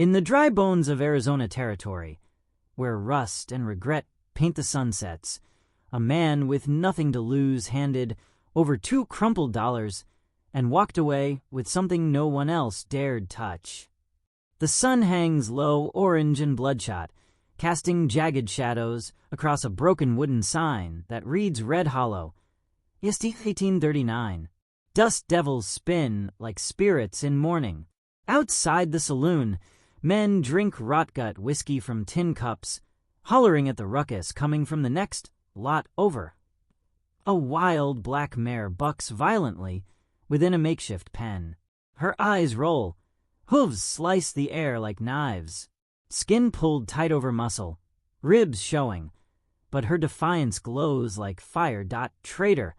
In the dry bones of Arizona territory, where rust and regret paint the sunsets, a man with nothing to lose handed over 2 crumpled dollars and walked away with something no one else dared touch. The sun hangs low, orange and bloodshot, casting jagged shadows across a broken wooden sign that reads Red Hollow, Est 1839. Dust devils spin like spirits in mourning. Outside the saloon, men drink rotgut whiskey from tin cups, hollering at the ruckus coming from the next lot over. A wild black mare bucks violently within a makeshift pen. Her eyes roll, hooves slice the air like knives, skin pulled tight over muscle, ribs showing, but her defiance glows like fire. Traitor,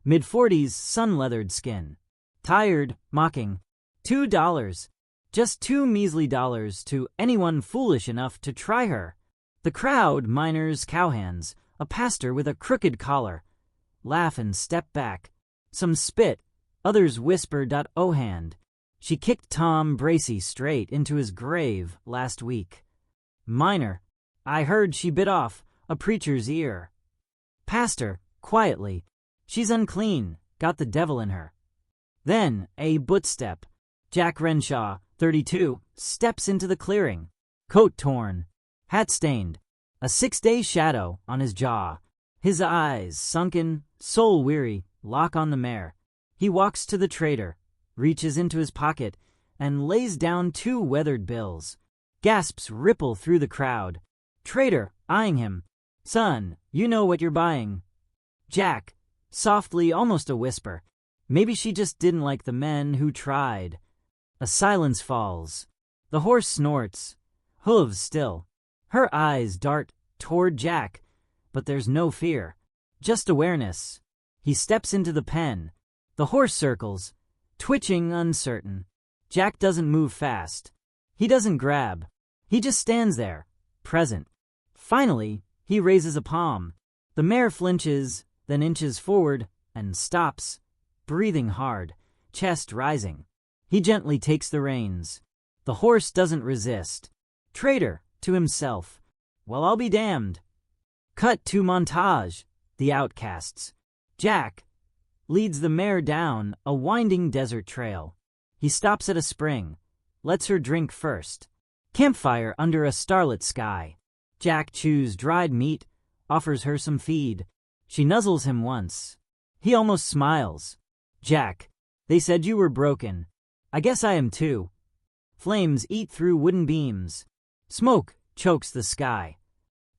mid-40s, sun-leathered skin, tired, mocking, $2, just 2 measly dollars to anyone foolish enough to try her. The crowd, miners, cowhands, a pastor with a crooked collar, laugh and step back. Some spit, others whisper. Oh hand, she kicked Tom Bracey straight into his grave last week. Miner, I heard she bit off a preacher's ear. Pastor, quietly, she's unclean, got the devil in her. Then a bootstep. Jack Renshaw, 32, steps into the clearing, coat torn, hat stained, a 6-day shadow on his jaw. His eyes, sunken, soul-weary, lock on the mare. He walks to the trader, reaches into his pocket, and lays down 2 weathered bills. Gasps ripple through the crowd. Trader, eyeing him. Son, you know what you're buying. Jack, softly, almost a whisper. Maybe she just didn't like the men who tried. A silence falls. The horse snorts, hooves still. Her eyes dart toward Jack, but there's no fear, just awareness. He steps into the pen. The horse circles, twitching, uncertain. Jack doesn't move fast. He doesn't grab. He just stands there, present. Finally, he raises a palm. The mare flinches, then inches forward and stops, breathing hard, chest rising. He gently takes the reins. The horse doesn't resist. Trader, to himself, well, I'll be damned. Cut to montage. The outcasts. Jack leads the mare down a winding desert trail. He stops at a spring, lets her drink first. Campfire under a starlit sky. Jack chews dried meat, offers her some feed. She nuzzles him once. He almost smiles. Jack, they said you were broken. I guess I am too. Flames eat through wooden beams. Smoke chokes the sky.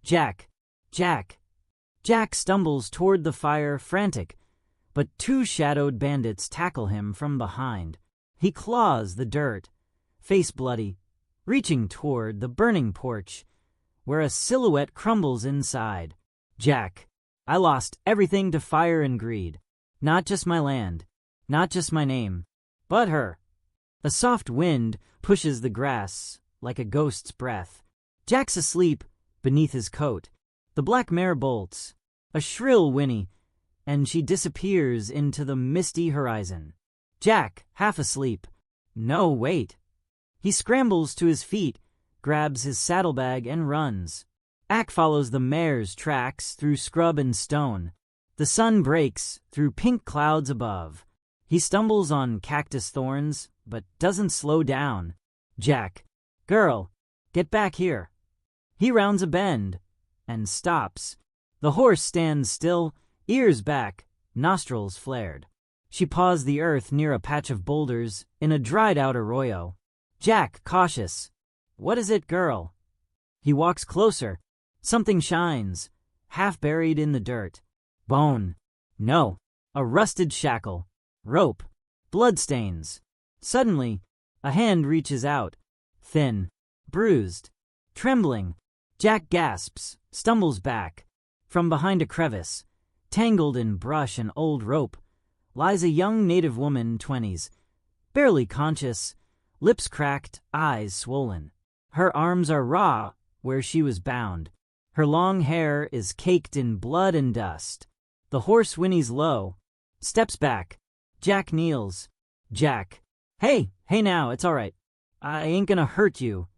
Jack. Jack stumbles toward the fire, frantic, but 2 shadowed bandits tackle him from behind. He claws the dirt, face bloody, reaching toward the burning porch, where a silhouette crumbles inside. Jack, I lost everything to fire and greed. Not just my land, not just my name, but her. A soft wind pushes the grass like a ghost's breath. Jack's asleep beneath his coat. The black mare bolts, a shrill whinny, and she disappears into the misty horizon. Jack, half asleep. No, wait. He scrambles to his feet, grabs his saddlebag and runs. Ack follows the mare's tracks through scrub and stone. The sun breaks through pink clouds above. He stumbles on cactus thorns, but doesn't slow down. Jack, girl, get back here. He rounds a bend and stops. The horse stands still, ears back, nostrils flared. She paws the earth near a patch of boulders in a dried-out arroyo. Jack, cautious. What is it, girl? He walks closer. Something shines, half buried in the dirt. Bone. No. A rusted shackle. Rope. Bloodstains. Suddenly, a hand reaches out. Thin. Bruised. Trembling. Jack gasps, stumbles back. From behind a crevice, tangled in brush and old rope, lies a young native woman, 20s, barely conscious, lips cracked, eyes swollen. Her arms are raw where she was bound. Her long hair is caked in blood and dust. The horse whinnies low, steps back. Jack kneels. Jack. Hey now, it's all right. I ain't gonna hurt you.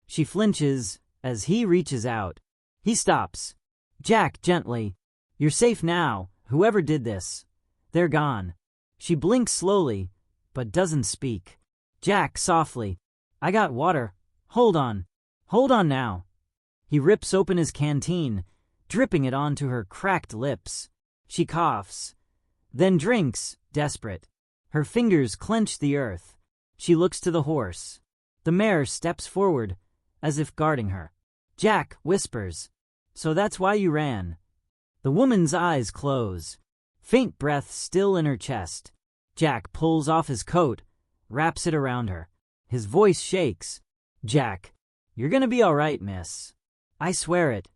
She flinches as he reaches out. He stops. Jack, gently. You're safe now, whoever did this. They're gone. She blinks slowly, but doesn't speak. Jack, softly. I got water. Hold on. Hold on now. He rips open his canteen, dripping it onto her cracked lips. She coughs, then drinks, desperate. Her fingers clench the earth. She looks to the horse. The mare steps forward, as if guarding her. Jack whispers, "So that's why you ran." The woman's eyes close, faint breath still in her chest. Jack pulls off his coat, wraps it around her. His voice shakes. "Jack, you're gonna be all right, miss. I swear it."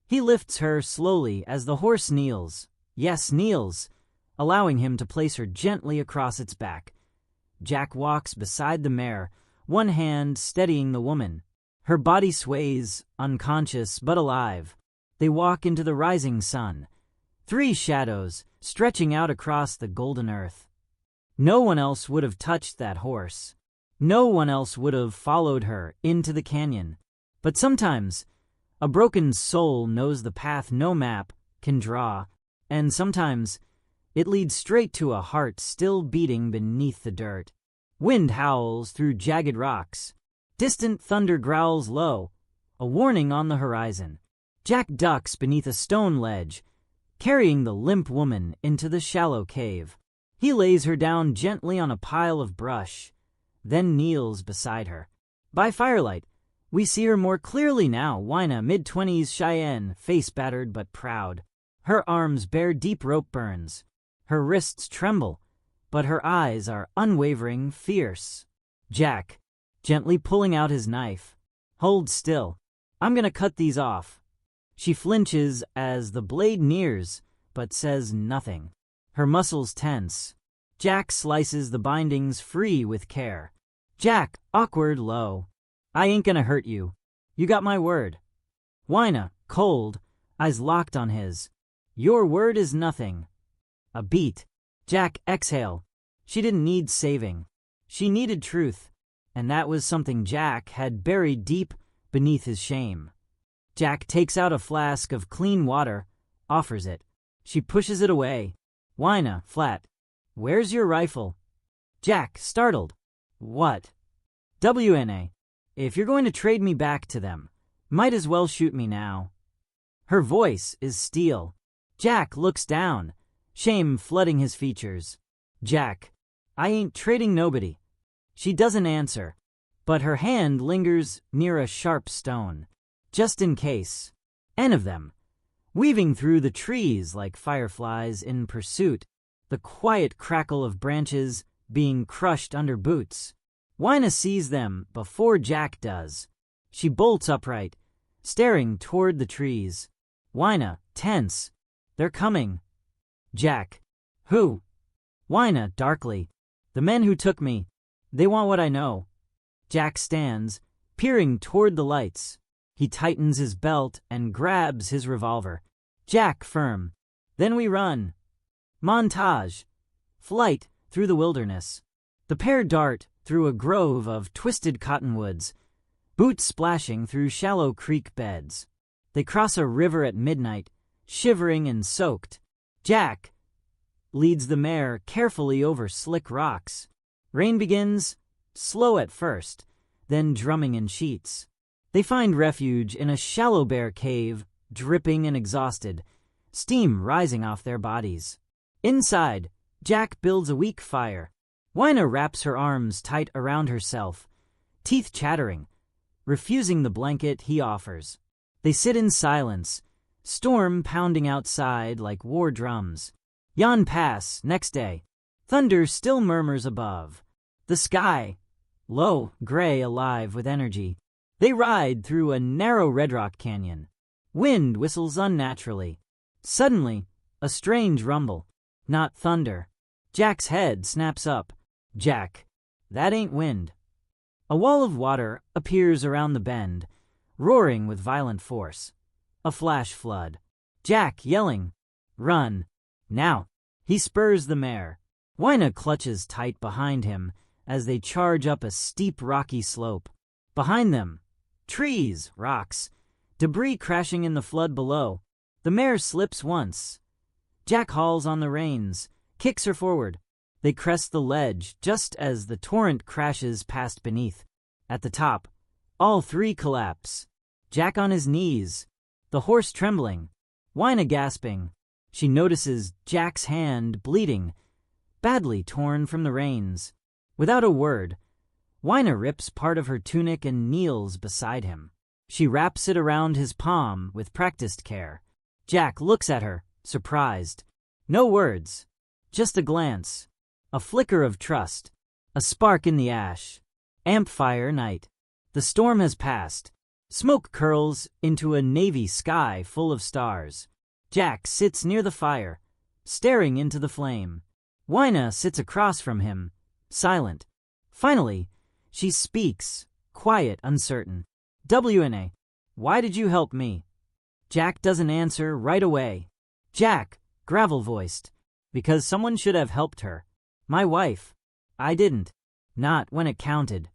He lifts her slowly as the horse kneels. Yes, kneels, allowing him to place her gently across its back. Jack walks beside the mare, one hand steadying the woman. Her body sways, unconscious but alive. They walk into the rising sun. 3 shadows stretching out across the golden earth. No one else would have touched that horse. No one else would have followed her into the canyon. But sometimes, a broken soul knows the path no map can draw, and sometimes it leads straight to a heart still beating beneath the dirt. Wind howls through jagged rocks. Distant thunder growls low, a warning on the horizon. Jack ducks beneath a stone ledge, carrying the limp woman into the shallow cave. He lays her down gently on a pile of brush, then kneels beside her. By firelight, we see her more clearly now. Wina, mid-20s, Cheyenne, face battered but proud. Her arms bear deep rope burns. Her wrists tremble, but her eyes are unwavering, fierce. Jack, gently pulling out his knife. "Hold still. I'm gonna cut these off." She flinches as the blade nears, but says nothing. Her muscles tense. Jack slices the bindings free with care. Jack, awkward, low. "I ain't gonna hurt you. You got my word." Wina, cold, eyes locked on his. "Your word is nothing." A beat. Jack, exhale. She didn't need saving. She needed truth, and that was something Jack had buried deep beneath his shame. Jack takes out a flask of clean water, offers it. She pushes it away. Wina, flat. "Where's your rifle?" Jack, startled. "What?" "WNA. If you're going to trade me back to them, might as well shoot me now." Her voice is steel. Jack looks down, shame flooding his features. "Jack, I ain't trading nobody." She doesn't answer, but her hand lingers near a sharp stone, just in case. N of them, weaving through the trees like fireflies in pursuit, the quiet crackle of branches being crushed under boots. Wina sees them before Jack does. She bolts upright, staring toward the trees. Wina, tense. "They're coming." Jack, "Who?" Wina, darkly. "The men who took me. They want what I know." Jack stands, peering toward the lights. He tightens his belt and grabs his revolver. Jack, firm. Then we run. Montage. Flight through the wilderness. The pair dart through a grove of twisted cottonwoods, boots splashing through shallow creek beds. They cross a river at midnight, shivering and soaked. Jack leads the mare carefully over slick rocks. Rain begins, slow at first, then drumming in sheets. They find refuge in a shallow bear cave, dripping and exhausted, steam rising off their bodies. Inside, Jack builds a weak fire. Wina wraps her arms tight around herself, teeth chattering, refusing the blanket he offers. They sit in silence, storm pounding outside like war drums. Yon pass, next day. Thunder still murmurs above. The sky, low, gray, alive with energy. They ride through a narrow redrock canyon. Wind whistles unnaturally. Suddenly, a strange rumble. Not thunder. Jack's head snaps up. Jack, that ain't wind. A wall of water appears around the bend, roaring with violent force. A flash flood. Jack yelling, "Run! Now!" He spurs the mare. Wina clutches tight behind him as they charge up a steep rocky slope. Behind them, Trees, rocks, debris crashing in the flood below. The mare slips once. Jack hauls on the reins, kicks her forward. They crest the ledge just as the torrent crashes past beneath. At the top, all three collapse. Jack on his knees, the horse trembling, Wina gasping. She notices Jack's hand bleeding, badly torn from the reins. Without a word, Wina rips part of her tunic and kneels beside him. She wraps it around his palm with practiced care. Jack looks at her, surprised. No words, just a glance, a flicker of trust, a spark in the ash. Campfire night. The storm has passed. Smoke curls into a navy sky full of stars. Jack sits near the fire, staring into the flame. Wina sits across from him, silent. Finally, she speaks, quiet, uncertain. "Wina, why did you help me?" Jack doesn't answer right away. "Jack," gravel-voiced, "because someone should have helped her. My wife. I didn't. Not when it counted."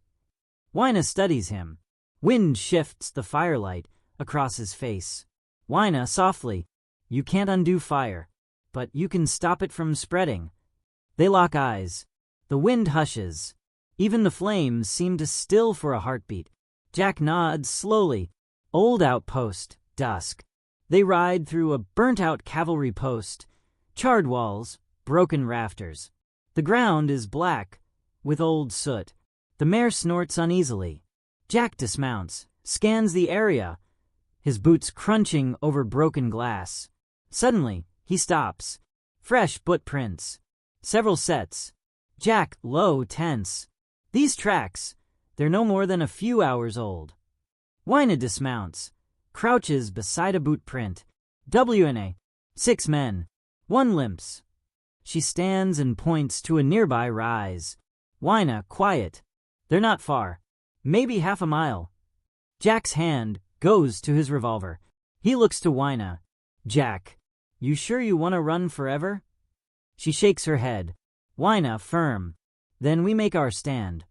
Wina studies him. Wind shifts the firelight across his face. Wina softly, "You can't undo fire, but you can stop it from spreading." They lock eyes. The wind hushes. Even the flames seem to still for a heartbeat. Jack nods slowly. Old outpost, dusk. They ride through a burnt-out cavalry post. Charred walls, broken rafters. The ground is black, with old soot. The mare snorts uneasily. Jack dismounts, scans the area, his boots crunching over broken glass. Suddenly, he stops. Fresh footprints. Several sets. Jack, low, tense. These tracks, they're no more than a few hours old. Wina dismounts, crouches beside a boot print. "Wina, 6 men. 1 limps." She stands and points to a nearby rise. Wina, quiet. They're not far. Maybe half a mile. Jack's hand goes to his revolver. He looks to Wina. "Jack, you sure you want to run forever?" She shakes her head. Wina, firm. "Then we make our stand."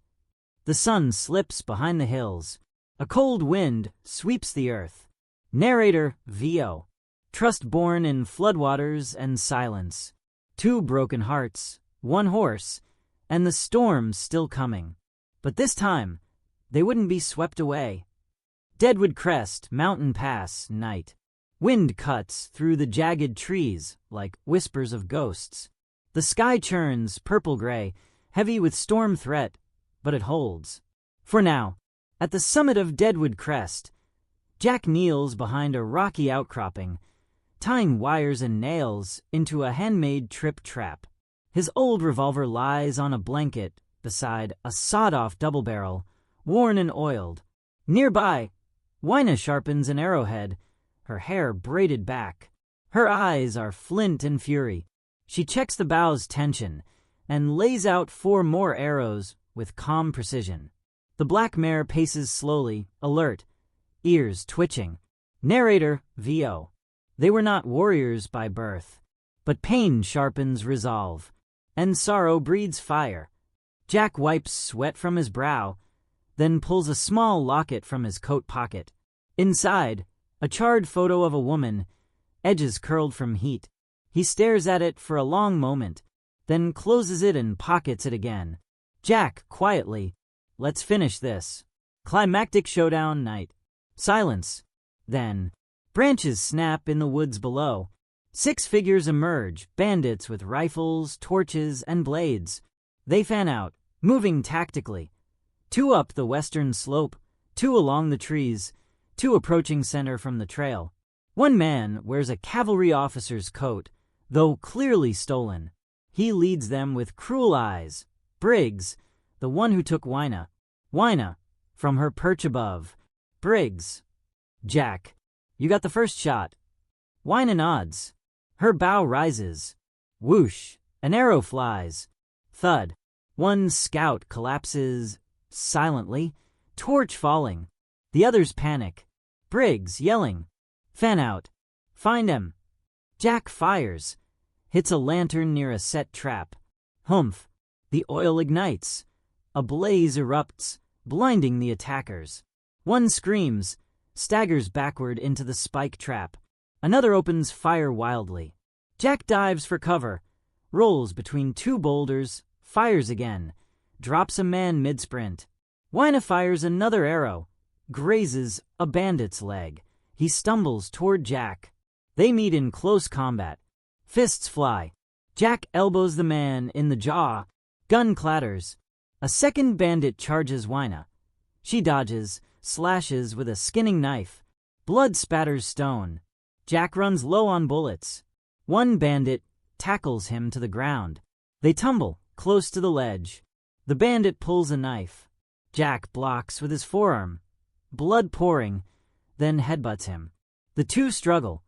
The sun slips behind the hills. A cold wind sweeps the earth. Narrator VO. Trust born in floodwaters and silence. 2 broken hearts, 1 horse, and the storm still coming. But this time, they wouldn't be swept away. Deadwood Crest, Mountain Pass, night. Wind cuts through the jagged trees like whispers of ghosts. The sky churns purple-gray, heavy with storm threat, but it holds. For now, at the summit of Deadwood Crest, Jack kneels behind a rocky outcropping, tying wires and nails into a handmade trip trap. His old revolver lies on a blanket beside a sawed-off double-barrel, worn and oiled. Nearby, Wina sharpens an arrowhead, her hair braided back. Her eyes are flint and fury. She checks the bow's tension and lays out 4 more arrows with calm precision. The black mare paces slowly, alert, ears twitching. Narrator VO. They were not warriors by birth, but pain sharpens resolve, and sorrow breeds fire. Jack wipes sweat from his brow, then pulls a small locket from his coat pocket. Inside, a charred photo of a woman, edges curled from heat. He stares at it for a long moment, then closes it and pockets it again. Jack, quietly, "Let's finish this." Climactic showdown night. Silence. Then, branches snap in the woods below. 6 figures emerge, bandits with rifles, torches, and blades. They fan out, moving tactically. 2 up the western slope, 2 along the trees, 2 approaching center from the trail. One man wears a cavalry officer's coat, though clearly stolen. He leads them with cruel eyes. Briggs, the one who took Wina. Wina, from her perch above. Briggs. "Jack, you got the first shot." Wina nods. Her bow rises. Whoosh, an arrow flies. Thud. One scout collapses silently, torch falling. The others panic. Briggs yelling, "Fan out. Find him." Jack fires. Hits a lantern near a set trap. Humph. The oil ignites. A blaze erupts, blinding the attackers. One screams, staggers backward into the spike trap. Another opens fire wildly. Jack dives for cover, rolls between two boulders, fires again, drops a man mid-sprint. Wina fires another arrow, grazes a bandit's leg. He stumbles toward Jack. They meet in close combat. Fists fly. Jack elbows the man in the jaw. Gun clatters. A second bandit charges Wina. She dodges, slashes with a skinning knife. Blood spatters stone. Jack runs low on bullets. One bandit tackles him to the ground. They tumble close to the ledge. The bandit pulls a knife. Jack blocks with his forearm. Blood pouring, then headbutts him. The two struggle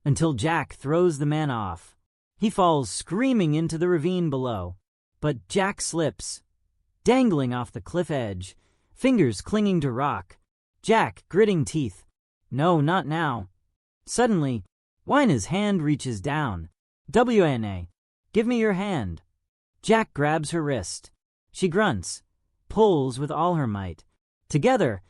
until Jack throws the man off. He falls screaming into the ravine below. But Jack slips, dangling off the cliff edge, fingers clinging to rock. Jack gritting teeth. No, not now. Suddenly, Wina's hand reaches down. Wina, give me your hand. Jack grabs her wrist. She grunts, pulls with all her might. Together,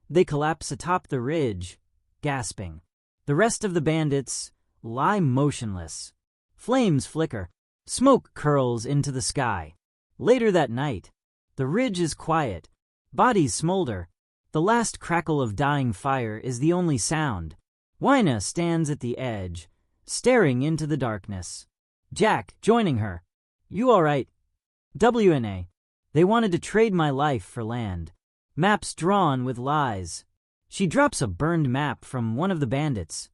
they collapse atop the ridge, gasping. The rest of the bandits lie motionless. Flames flicker. Smoke curls into the sky. Later that night, the ridge is quiet. Bodies smolder. The last crackle of dying fire is the only sound. Wina stands at the edge, staring into the darkness. Jack joining her. You all right? Wina. They wanted to trade my life for land. Maps drawn with lies. She drops a burned map from one of the bandits.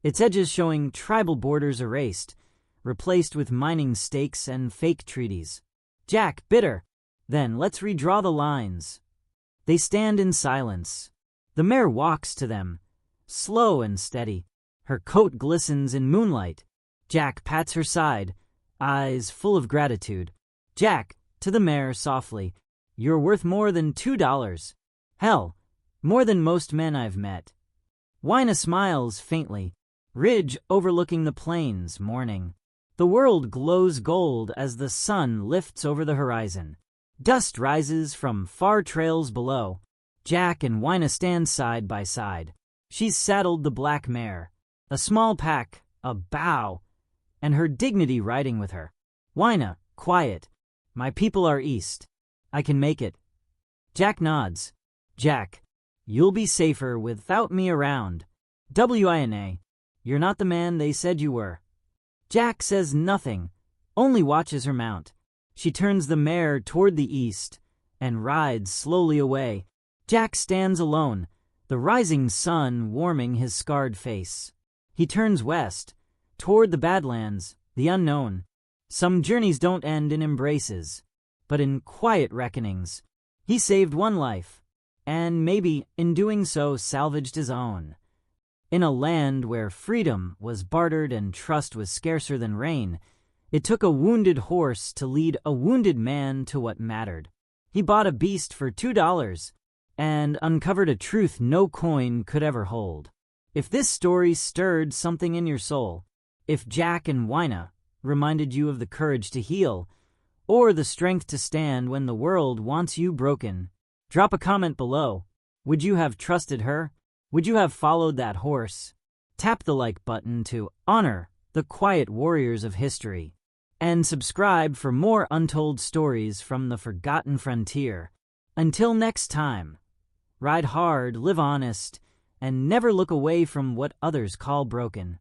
Its edges showing tribal borders erased, replaced with mining stakes and fake treaties. Jack, bitter. Then let's redraw the lines. They stand in silence. The mare walks to them, slow and steady. Her coat glistens in moonlight. Jack pats her side, eyes full of gratitude. Jack, to the mare softly, you're worth more than $2. Hell, more than most men I've met. Wina smiles faintly, ridge overlooking the plains, morning. The world glows gold as the sun lifts over the horizon. Dust rises from far trails below. Jack and Wina stand side by side. She's saddled the black mare, a small pack, a bow, and her dignity riding with her. Wina, quiet. My people are east. I can make it. Jack nods. Jack, you'll be safer without me around. Wina, you're not the man they said you were. Jack says nothing, only watches her mount. She turns the mare toward the east and rides slowly away. Jack stands alone, the rising sun warming his scarred face. He turns west, toward the Badlands, the unknown. Some journeys don't end in embraces, but in quiet reckonings. He saved one life, and maybe, in doing so, salvaged his own. In a land where freedom was bartered and trust was scarcer than rain, it took a wounded horse to lead a wounded man to what mattered. He bought a beast for $2 and uncovered a truth no coin could ever hold. If this story stirred something in your soul, if Jack and Wina reminded you of the courage to heal, or the strength to stand when the world wants you broken, drop a comment below. Would you have trusted her? Would you have followed that horse? Tap the like button to honor the quiet warriors of history, and subscribe for more untold stories from the forgotten frontier. Until next time, ride hard, live honest, and never look away from what others call broken.